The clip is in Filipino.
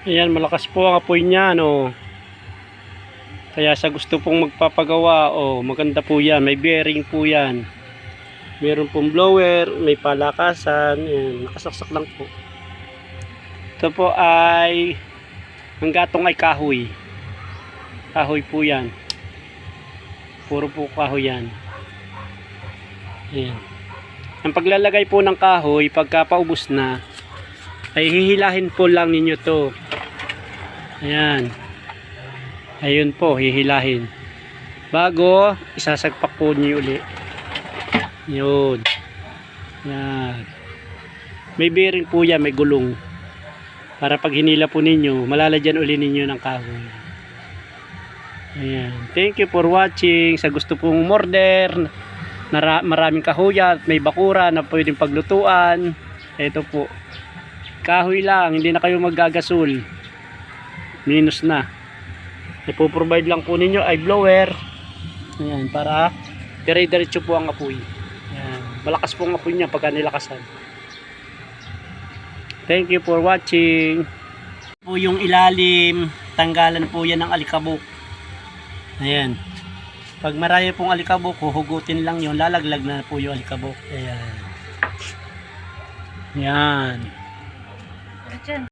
Ayan, malakas po ang apoy niya, no. Kaya sa gusto pong magpapagawa, maganda po yan. May bearing po yan. Meron pong blower, may palakasan. Ayan, nakasaksak lang po. Ito po ay, ang gatong ay kahoy. Kahoy po yan. Puro po kahoy yan. Ayan. Ang paglalagay po ng kahoy, pagka paubos na, ay hihilahin po lang ninyo to. Ayan. Ayun po, hihilahin. Bago, isasagpak po niyo uli. Yun. Ayan. May bearing po yan, may gulong. Para pag hinila po ninyo, malalagyan uli ninyo ng kahoy. Ayan. Thank you for watching. Sa gusto pong umorder, maraming kahoy at may bakura na pwedeng paglutuan. Ito po. Kahoy lang, hindi na kayo maggagasol. Minus na. Ipo-provide lang po ninyo ay blower. Ayan, para dire-diretso po ang apoy. Ayan. Malakas po ang apoy niya pagka nilakasan. Thank you for watching. Po yung ilalim, tanggalan po yan ng alikabok. Ayan. Pag marami pong alikabok, huhugutin lang yun, lalaglag na po yung alikabok. Ayan. Ayan.